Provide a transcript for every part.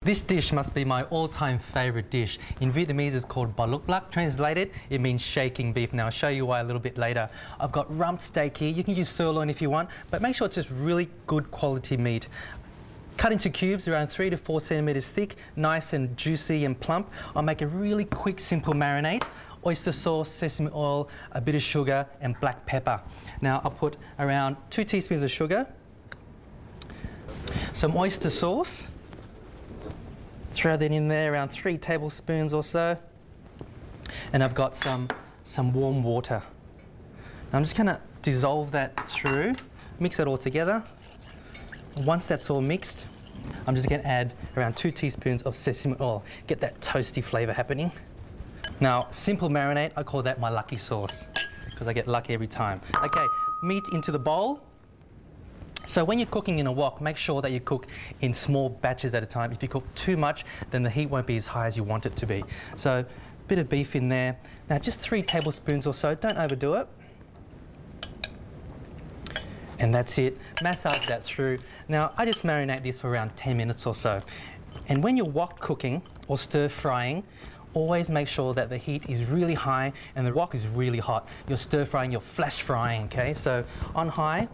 This dish must be my all-time favourite dish. In Vietnamese it's called ba luc lắc. Translated, it means shaking beef. Now I'll show you why a little bit later. I've got rump steak here. You can use sirloin if you want, but make sure it's just really good quality meat. Cut into cubes around 3 to 4 centimetres thick, nice and juicy and plump. I'll make a really quick, simple marinade. Oyster sauce, sesame oil, a bit of sugar and black pepper. Now I'll put around 2 teaspoons of sugar, some oyster sauce, throw that in there, around 3 tablespoons or so, and I've got some warm water. Now I'm just going to dissolve that through, mix it all together. Once that's all mixed, I'm just going to add around 2 teaspoons of sesame oil, get that toasty flavour happening. Now, simple marinade, I call that my lucky sauce, because I get lucky every time. Okay, meat into the bowl. So when you're cooking in a wok, make sure that you cook in small batches at a time. If you cook too much, then the heat won't be as high as you want it to be. So, a bit of beef in there. Now, just 3 tablespoons or so, don't overdo it. And that's it. Massage that through. Now, I just marinate this for around 10 minutes or so. And when you're wok cooking or stir frying, always make sure that the heat is really high and the wok is really hot. You're stir frying, you're flash frying, okay? So on high,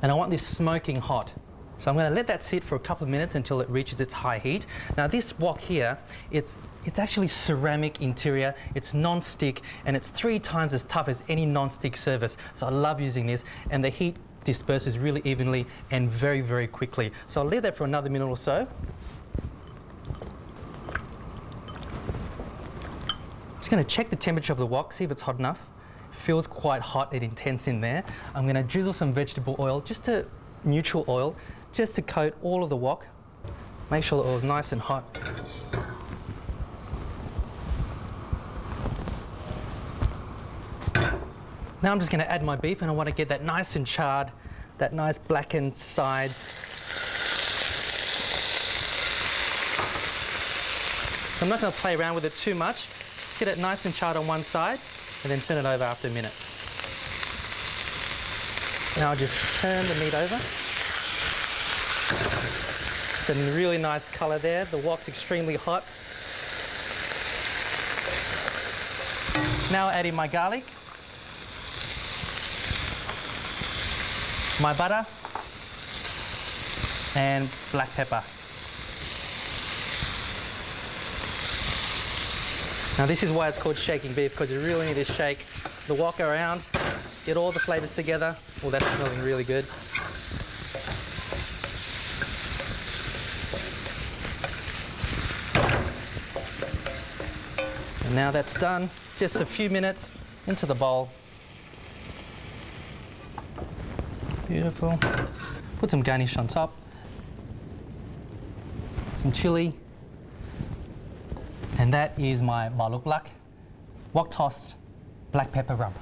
and I want this smoking hot. So I'm going to let that sit for a couple of minutes until it reaches its high heat. Now this wok here, it's actually ceramic interior, it's non-stick, and it's 3 times as tough as any non-stick surface. So I love using this, and the heat disperses really evenly and very, very quickly. So I'll leave that for another minute or so. Just going to check the temperature of the wok, see if it's hot enough. Feels quite hot and intense in there. I'm going to drizzle some vegetable oil, neutral oil, just to coat all of the wok. Make sure the oil is nice and hot. Now I'm just going to add my beef, and I want to get that nice and charred, that nice blackened sides. So I'm not going to play around with it too much. Just get it nice and charred on one side, and then turn it over after a minute. Now I'll just turn the meat over. It's a really nice colour there. The wok's extremely hot. Now I'll add in my garlic, my butter, and black pepper. Now this is why it's called shaking beef, because you really need to shake the wok around, get all the flavours together. Oh, that's smelling really good. And now that's done, just a few minutes into the bowl. Beautiful. Put some garnish on top. Some chilli. And that is my ba luc lắc, wok tossed black pepper rub.